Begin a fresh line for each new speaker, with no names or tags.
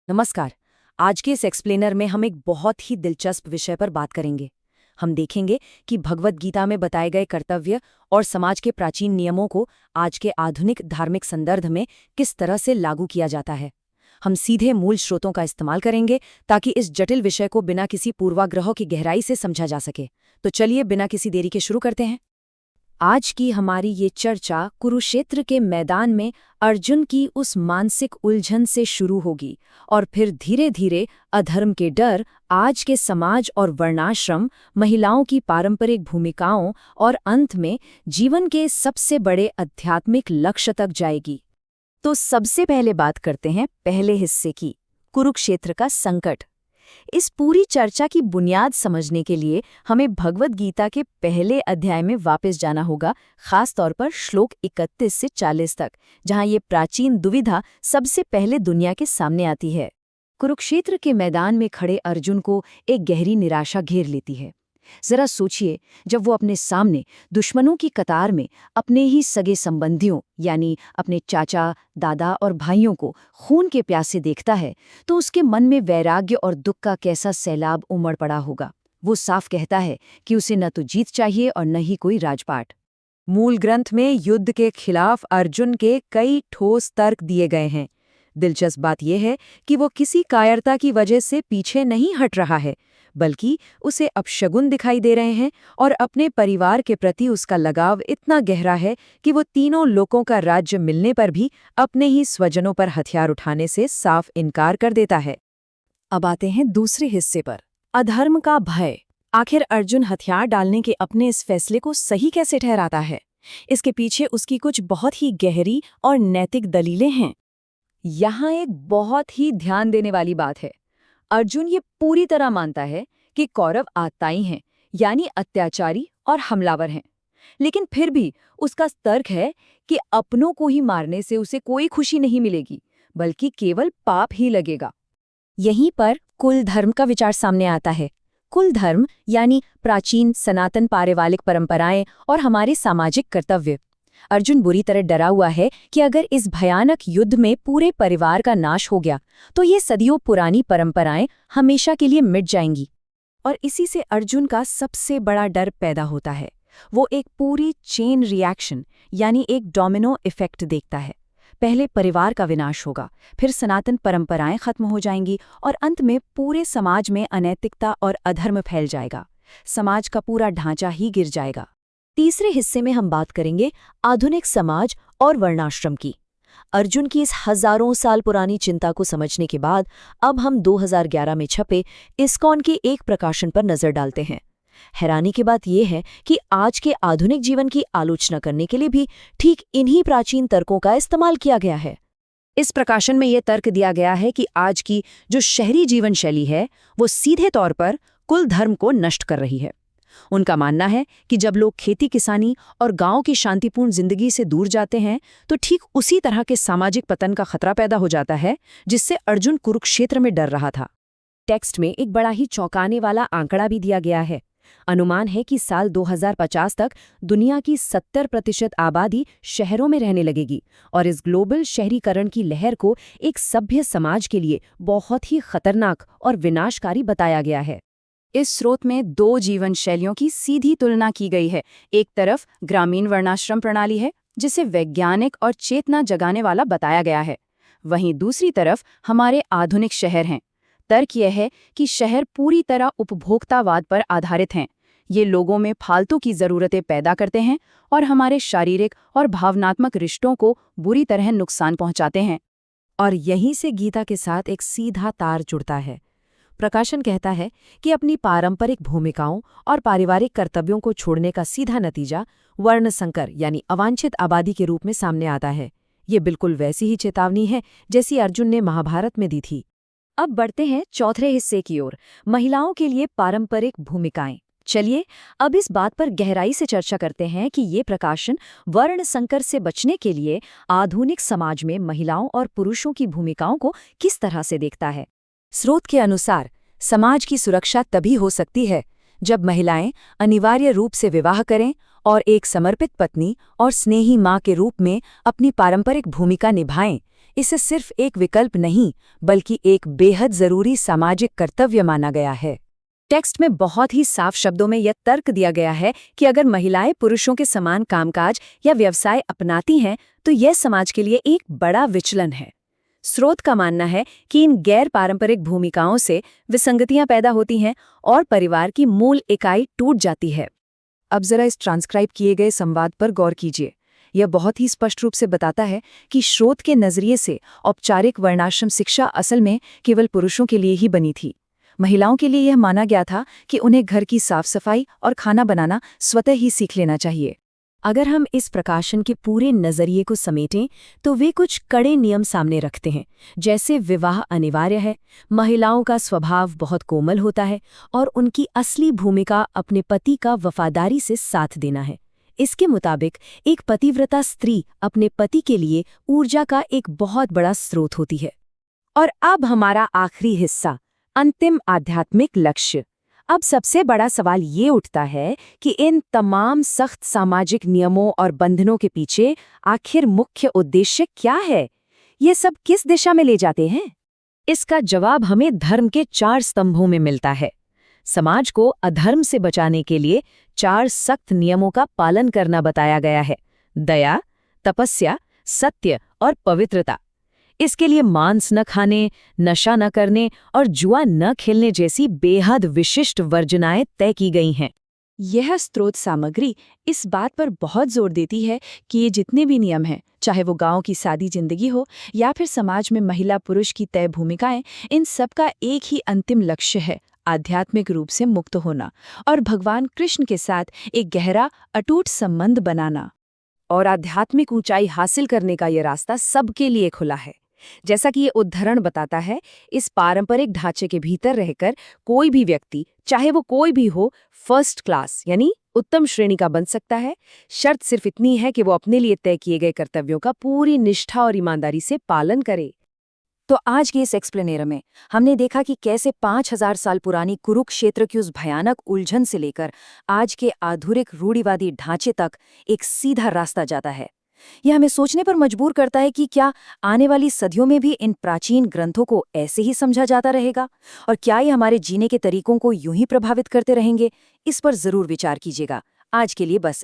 नमस्कार। आज के इस एक्सप्लेनर में हम एक बहुत ही दिलचस्प विषय पर बात करेंगे। हम देखेंगे कि भगवद गीता में बताए गए कर्तव्य और समाज के प्राचीन नियमों को आज के आधुनिक धार्मिक संदर्भ में किस तरह से लागू किया जाता है। हम सीधे मूल स्रोतों का इस्तेमाल करेंगे ताकि इस जटिल विषय को बिना किसी पूर्वाग्रहों की गहराई से समझा जा सके। तो चलिए बिना किसी देरी के शुरू करते हैं। आज की हमारी ये चर्चा कुरुक्षेत्र के मैदान में अर्जुन की उस मानसिक उलझन से शुरू होगी और फिर धीरे धीरे अधर्म के डर, आज के समाज और वर्णाश्रम, महिलाओं की पारंपरिक भूमिकाओं और अंत में जीवन के सबसे बड़े आध्यात्मिक लक्ष्य तक जाएगी। तो सबसे पहले बात करते हैं पहले हिस्से की, कुरुक्षेत्र का संकट। इस पूरी चर्चा की बुनियाद समझने के लिए हमें भगवद गीता के पहले अध्याय में वापस जाना होगा, खास तौर पर श्लोक 31 से 40 तक, जहां ये प्राचीन दुविधा सबसे पहले दुनिया के सामने आती है। कुरुक्षेत्र के मैदान में खड़े अर्जुन को एक गहरी निराशा घेर लेती है। जरा सोचिए, जब वो अपने सामने दुश्मनों की कतार में अपने ही सगे संबंधियों यानी अपने चाचा, दादा और भाइयों को खून के प्यासे देखता है तो उसके मन में वैराग्य और दुख का कैसा सैलाब उमड़ पड़ा होगा। वो साफ कहता है कि उसे न तो जीत चाहिए और न ही कोई राजपाट। मूल ग्रंथ में युद्ध के खिलाफ अर्जुन के कई ठोस तर्क दिए गए हैं। दिलचस्प बात यह है कि वो किसी कायरता की वजह से पीछे नहीं हट रहा है, बल्कि उसे अपशगुन दिखाई दे रहे हैं और अपने परिवार के प्रति उसका लगाव इतना गहरा है कि वो तीनों लोगों का राज्य मिलने पर भी अपने ही स्वजनों पर हथियार उठाने से साफ इनकार कर देता है। अब आते हैं दूसरे हिस्से पर, अधर्म का भय। आखिर अर्जुन हथियार डालने के अपने इस फैसले को सही कैसे ठहराता है? इसके पीछे उसकी कुछ बहुत ही गहरी और नैतिक दलीलें हैं। यहाँ एक बहुत ही ध्यान देने वाली बात है। अर्जुन ये पूरी तरह मानता है कि कौरव आत्ताई हैं, यानी अत्याचारी और हमलावर हैं। लेकिन फिर भी उसका तर्क है कि अपनों को ही मारने से उसे कोई खुशी नहीं मिलेगी, बल्कि केवल पाप ही लगेगा। यहीं पर कुल धर्म का विचार सामने आता है। कुल धर्म यानी प्राचीन सनातन पारिवारिक परंपराएं और हमारे सामाजिक कर्तव्य। अर्जुन बुरी तरह डरा हुआ है कि अगर इस भयानक युद्ध में पूरे परिवार का नाश हो गया तो ये सदियों पुरानी परंपराएं हमेशा के लिए मिट जाएंगी। और इसी से अर्जुन का सबसे बड़ा डर पैदा होता है। वो एक पूरी चेन रिएक्शन यानी एक डोमिनो इफेक्ट देखता है। पहले परिवार का विनाश होगा, फिर सनातन परंपराएं खत्म हो जाएंगी और अंत में पूरे समाज में अनैतिकता और अधर्म फैल जाएगा। समाज का पूरा ढांचा ही गिर जाएगा। तीसरे हिस्से में हम बात करेंगे आधुनिक समाज और वर्णाश्रम की। अर्जुन की इस हजारों साल पुरानी चिंता को समझने के बाद अब हम 2011 में छपे इस्कॉन के एक प्रकाशन पर नजर डालते हैं। हैरानी की बात यह है कि आज के आधुनिक जीवन की आलोचना करने के लिए भी ठीक इन्हीं प्राचीन तर्कों का इस्तेमाल किया गया है। इस प्रकाशन में यह तर्क दिया गया है कि आज की जो शहरी जीवन शैली है वो सीधे तौर पर कुल धर्म को नष्ट कर रही है। उनका मानना है कि जब लोग खेती किसानी और गांव की शांतिपूर्ण जिंदगी से दूर जाते हैं तो ठीक उसी तरह के सामाजिक पतन का खतरा पैदा हो जाता है जिससे अर्जुन कुरुक्षेत्र में डर रहा था। टेक्स्ट में एक बड़ा ही चौंकाने वाला आंकड़ा भी दिया गया है। अनुमान है कि साल 2050 तक दुनिया की 70% आबादी शहरों में रहने लगेगी और इस ग्लोबल शहरीकरण की लहर को एक सभ्य समाज के लिए बहुत ही खतरनाक और विनाशकारी बताया गया है। इस स्रोत में दो जीवन शैलियों की सीधी तुलना की गई है। एक तरफ ग्रामीण वर्णाश्रम प्रणाली है जिसे वैज्ञानिक और चेतना जगाने वाला बताया गया है, वहीं दूसरी तरफ हमारे आधुनिक शहर हैं। तर्क यह है कि शहर पूरी तरह उपभोक्तावाद पर आधारित हैं। ये लोगों में फालतू की ज़रूरतें पैदा करते हैं और हमारे शारीरिक और भावनात्मक रिश्तों को बुरी तरह नुकसान पहुंचाते हैं। और यहीं से गीता के साथ एक सीधा तार जुड़ता है। प्रकाशन कहता है कि अपनी पारंपरिक भूमिकाओं और पारिवारिक कर्तव्यों को छोड़ने का सीधा नतीजा वर्ण संकर यानी अवांछित आबादी के रूप में सामने आता है। ये बिल्कुल वैसी ही चेतावनी है जैसी अर्जुन ने महाभारत में दी थी। अब बढ़ते हैं चौथे हिस्से की ओर, महिलाओं के लिए पारंपरिक भूमिकाएं। चलिए अब इस बात पर गहराई से चर्चा करते हैं कि ये प्रकाशन वर्ण संकर से बचने के लिए आधुनिक समाज में महिलाओं और पुरुषों की भूमिकाओं को किस तरह से देखता है। स्रोत के अनुसार समाज की सुरक्षा तभी हो सकती है जब महिलाएं अनिवार्य रूप से विवाह करें और एक समर्पित पत्नी और स्नेही मां के रूप में अपनी पारंपरिक भूमिका निभाएं। इसे सिर्फ एक विकल्प नहीं बल्कि एक बेहद जरूरी सामाजिक कर्तव्य माना गया है। टेक्स्ट में बहुत ही साफ शब्दों में यह तर्क दिया गया है कि अगर महिलाएं पुरुषों के समान कामकाज या व्यवसाय अपनाती हैं तो यह समाज के लिए एक बड़ा विचलन है। स्रोत का मानना है कि इन गैर पारंपरिक भूमिकाओं से विसंगतियां पैदा होती हैं और परिवार की मूल इकाई टूट जाती है। अब जरा इस ट्रांसक्राइब किए गए संवाद पर गौर कीजिए। यह बहुत ही स्पष्ट रूप से बताता है कि स्रोत के नजरिए से औपचारिक वर्णाश्रम शिक्षा असल में केवल पुरुषों के लिए ही बनी थी। महिलाओं के लिए यह माना गया था कि उन्हें घर की साफ सफाई और खाना बनाना स्वतः ही सीख लेना चाहिए। अगर हम इस प्रकाशन के पूरे नजरिए को समेटें तो वे कुछ कड़े नियम सामने रखते हैं, जैसे विवाह अनिवार्य है, महिलाओं का स्वभाव बहुत कोमल होता है और उनकी असली भूमिका अपने पति का वफादारी से साथ देना है। इसके मुताबिक एक पतिव्रता स्त्री अपने पति के लिए ऊर्जा का एक बहुत बड़ा स्रोत होती है। और अब हमारा आखिरी हिस्सा, अंतिम आध्यात्मिक लक्ष्य। अब सबसे बड़ा सवाल ये उठता है कि इन तमाम सख्त सामाजिक नियमों और बंधनों के पीछे आखिर मुख्य उद्देश्य क्या है? ये सब किस दिशा में ले जाते हैं? इसका जवाब हमें धर्म के 4 स्तंभों में मिलता है। समाज को अधर्म से बचाने के लिए 4 सख्त नियमों का पालन करना बताया गया है: दया, तपस्या, सत्य और पवित्रता। इसके लिए मांस न खाने, नशा न करने और जुआ न खेलने जैसी बेहद विशिष्ट वर्जनाएं तय की गई हैं।
यह स्रोत सामग्री इस बात पर बहुत जोर देती है कि ये जितने भी नियम हैं, चाहे वो गांव की सादी जिंदगी हो या फिर समाज में महिला पुरुष की तय भूमिकाएं, इन सब का एक ही अंतिम लक्ष्य है: आध्यात्मिक रूप से मुक्त होना और भगवान कृष्ण के साथ एक गहरा अटूट संबंध बनाना।
और आध्यात्मिक ऊंचाई हासिल करने का ये रास्ता सबके लिए खुला है। जैसा कि ये उद्धरण बताता है, इस पारंपरिक ढांचे के भीतर रहकर कोई भी व्यक्ति, चाहे वो कोई भी हो, फर्स्ट क्लास यानी उत्तम श्रेणी का बन सकता है। शर्त सिर्फ इतनी है कि वो अपने लिए तय किए गए कर्तव्यों का पूरी निष्ठा और ईमानदारी से पालन करे। तो आज के इस एक्सप्लेनेर में हमने देखा कि कैसे 5000 साल पुरानी कुरुक्षेत्र की उस भयानक उलझन से लेकर आज के आधुनिक रूढ़िवादी ढांचे तक एक सीधा रास्ता जाता है। यह हमें सोचने पर मजबूर करता है कि क्या आने वाली सदियों में भी इन प्राचीन ग्रंथों को ऐसे ही समझा जाता रहेगा, और क्या ये हमारे जीने के तरीकों को यूं ही प्रभावित करते रहेंगे? इस पर जरूर विचार कीजिएगा। आज के लिए बस